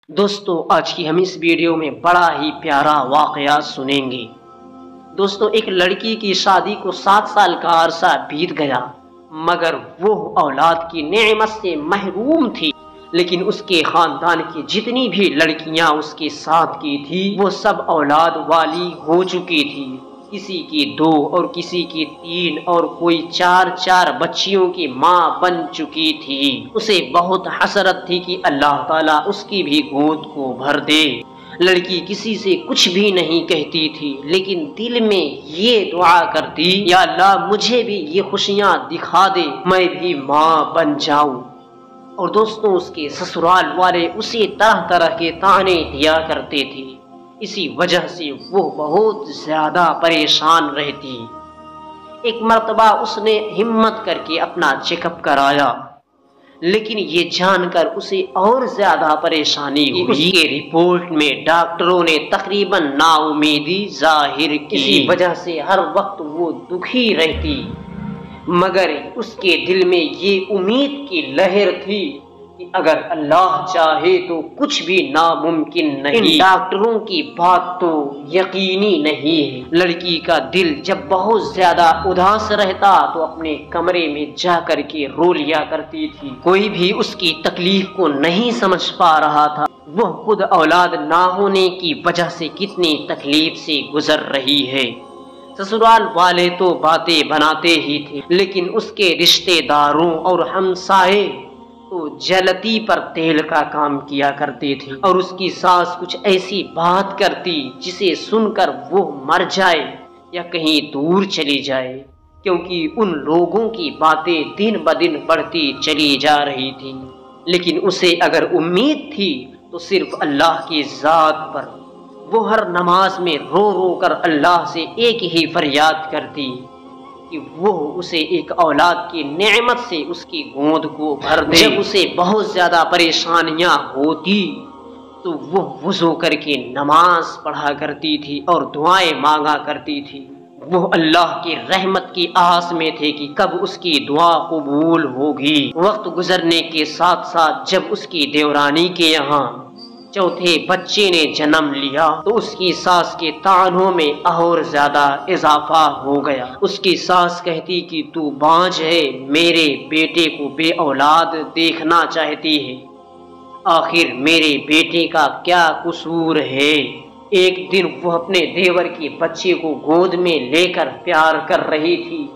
دوستو آج کی ہم اس ویڈیو میں بڑا ہی پیارا واقعہ سنیں گے۔ دوستو ایک لڑکی کی شادی کو 7 سال کا عرصہ بیت گیا، مگر وہ اولاد کی نعمت سے محروم تھی۔ لیکن اس کے خاندان کی جتنی بھی لڑکیاں اس کے ساتھ کی تھی وہ سب اولاد والی ہو چکی تھی۔ کسی کی 2 اور کسی کی 3 اور کوئی 4 بچیوں کی ماں بن چکی تھی۔ اسے بہت حسرت تھی کہ اللہ تعالیٰ اس کی بھی گود کو بھر دے۔ لڑکی کسی سے کچھ بھی نہیں کہتی تھی، لیکن دل میں یہ دعا کرتی، یا اللہ مجھے بھی یہ خوشیاں دکھا دے، میں بھی ماں بن جاؤں۔ اور دوستوں اس کے سسرال والے اسے طرح طرح کے طعنے دیا کرتے تھے، اسی وجہ سے وہ بہت زیادہ پریشان رہتی۔ ایک مرتبہ اس نے ہمت کر کے اپنا چیک اپ کرایا، لیکن یہ جان کر اسے اور زیادہ پریشانی ہوئی۔ اس کے رپورٹ میں ڈاکٹروں نے تقریباً نا امیدی ظاہر کی، اسی وجہ سے ہر وقت وہ دکھی رہتی۔ مگر اس کے دل میں یہ امید کی لہر تھی کہ اگر اللہ چاہے تو کچھ بھی ناممکن نہیں۔ ان ڈاکٹروں کی بات تو یقینی نہیں ہے۔ لڑکی کا دل جب بہت زیادہ اداس رہتا تو اپنے کمرے میں جا کر کے رو لیا کرتی تھی۔ کوئی بھی اس کی تکلیف کو نہیں سمجھ پا رہا تھا، وہ خود اولاد نہ ہونے کی وجہ سے کتنی تکلیف سے گزر رہی ہے۔ سسرال والے تو باتیں بناتے ہی تھے، لیکن اس کے رشتہ داروں اور ہمسائے تو جلتی پر تیل کا کام کیا کرتے تھے، اور اس کی ساس کچھ ایسی بات کرتی جسے سن کر وہ مر جائے یا کہیں دور چلی جائے، کیونکہ ان لوگوں کی باتیں دن بدن بڑھتی چلی جا رہی تھی۔ لیکن اسے اگر امید تھی تو صرف اللہ کی ذات پر۔ وہ ہر نماز میں رو رو کر اللہ سے ایک ہی فریاد کرتی کہ وہ اسے ایک اولاد کی نعمت سے اس کی گود کو بھر دے۔ جب اسے بہت زیادہ پریشانیاں ہوتی تو وہ وضو کر کے نماز پڑھا کرتی تھی اور دعائیں مانگا کرتی تھی۔ وہ اللہ کی رحمت کی آس میں تھے کہ کب اس کی دعا قبول ہوگی۔ وقت گزرنے کے ساتھ ساتھ جب اس کی دیورانی کے یہاں 4تھے بچے نے جنم لیا تو اس کی ساس کے طعنوں میں اور زیادہ اضافہ ہو گیا۔ اس کی ساس کہتی کہ تو بانجھ ہے، میرے بیٹے کو بے اولاد دیکھنا چاہتی ہے، آخر میرے بیٹے کا کیا قصور ہے؟ ایک دن وہ اپنے دیور کے بچے کو گود میں لے کر پیار کر رہی تھی،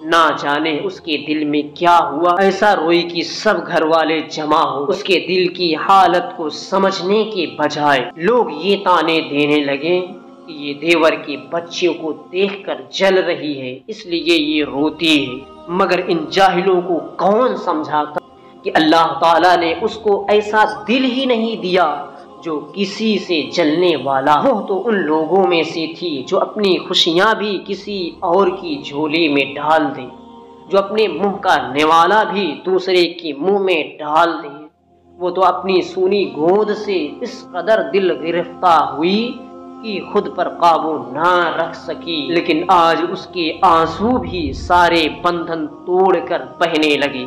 نہ جانے اس کے دل میں کیا ہوا، ایسا روئی کہ سب گھر والے جمع ہو۔ اس کے دل کی حالت کو سمجھنے کے بجائے لوگ یہ طعنے دینے لگے کہ یہ دیور کے بچے کو دیکھ کر جل رہی ہے، اس لیے یہ روتی ہے۔ مگر ان جاہلوں کو کون سمجھاتا کہ اللہ تعالیٰ نے اس کو ایسا دل ہی نہیں دیا جو کسی سے جلنے والا۔ وہ تو ان لوگوں میں سے تھی جو اپنی خوشیاں بھی کسی اور کی جھولی میں ڈال دے، جو اپنے منہ کا نوالا بھی دوسرے کے منہ میں ڈال دے۔ وہ تو اپنی سونی گود سے اس قدر دل گرفتہ ہوئی کہ خود پر قابو نہ رکھ سکی، لیکن آج اس کے آنسو بھی سارے بندھن توڑ کر بہنے لگے۔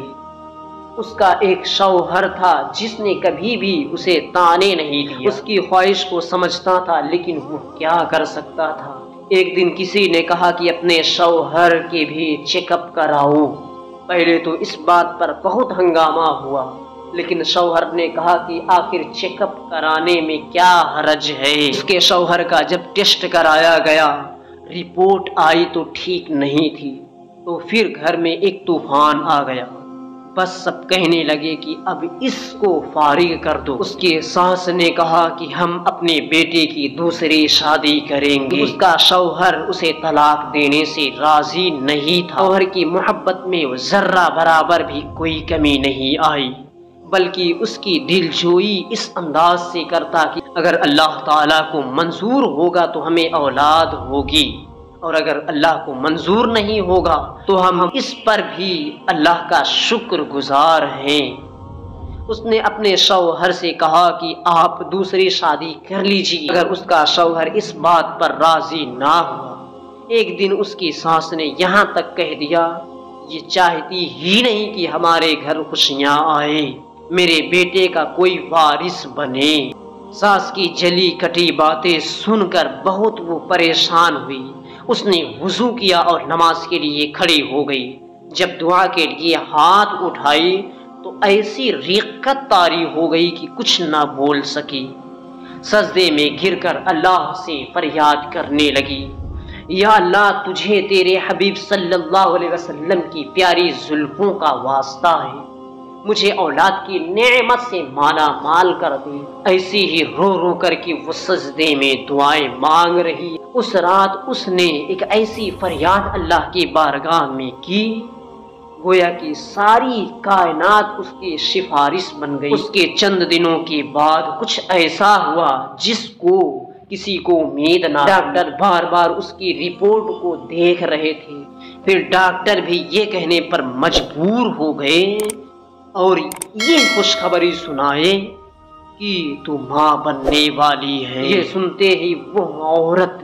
اس کا ایک شوہر تھا جس نے کبھی بھی اسے طعنے نہیں دیا، اس کی خواہش کو سمجھتا تھا، لیکن وہ کیا کر سکتا تھا۔ ایک دن کسی نے کہا کہ اپنے شوہر کے بھی چیک اپ کراؤ۔ پہلے تو اس بات پر بہت ہنگامہ ہوا، لیکن شوہر نے کہا کہ آخر چیک اپ کرانے میں کیا حرج ہے۔ اس کے شوہر کا جب ٹیسٹ کرایا گیا، رپورٹ آئی تو ٹھیک نہیں تھی، تو پھر گھر میں ایک طوفان آ گیا۔ بس سب کہنے لگے کہ اب اس کو فارغ کر دو۔ اس کے ساس نے کہا کہ ہم اپنے بیٹے کی دوسری شادی کریں گے۔ اس کا شوہر اسے طلاق دینے سے راضی نہیں تھا۔ شوہر کی محبت میں ذرہ برابر بھی کوئی کمی نہیں آئی، بلکہ اس کی دلجوئی اس انداز سے کرتا کہ اگر اللہ تعالیٰ کو منظور ہوگا تو ہمیں اولاد ہوگی، اور اگر اللہ کو منظور نہیں ہوگا تو ہم اس پر بھی اللہ کا شکر گزار ہیں۔ اس نے اپنے شوہر سے کہا کہ آپ دوسری شادی کر لیجیے۔ اگر اس کا شوہر اس بات پر راضی نہ ہوا، ایک دن اس کی ساس نے یہاں تک کہہ دیا، یہ چاہتی ہی نہیں کہ ہمارے گھر خوشیاں آئیں، میرے بیٹے کا کوئی وارث بنے۔ ساس کی جلی کٹی باتیں سن کر بہت وہ پریشان ہوئی۔ اس نے وضو کیا اور نماز کے لیے کھڑی ہو گئی۔ جب دعا کے لیے ہاتھ اٹھائی تو ایسی رقت طاری ہو گئی کہ کچھ نہ بول سکی۔ سجدے میں گر کر اللہ سے فریاد کرنے لگی، یا اللہ تجھے تیرے حبیب صلی اللہ علیہ وسلم کی پیاری زلفوں کا واسطہ ہے، مجھے اولاد کی نعمت سے مالا مال کر دے۔ ایسی ہی رو رو کر کے وہ سجدے میں دعائیں مانگ رہی۔ اس رات اس نے ایک ایسی فریاد اللہ کی بارگاہ میں کی، گویا کہ ساری کائنات اس کی سفارش بن گئی۔ اس کے چند دنوں کے بعد کچھ ایسا ہوا جس کو کسی کو امید نہ۔ ڈاکٹر بار بار اس کی رپورٹ کو دیکھ رہے تھے، پھر ڈاکٹر بھی یہ کہنے پر مجبور ہو گئے اور یہ خوشخبری سنائے کہ تو ماں بننے والی ہے۔ یہ سنتے ہی وہ عورت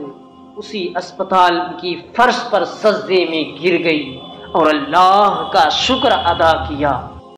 اسی اسپتال کی فرش پر سجدے میں گر گئی اور اللہ کا شکر ادا کیا۔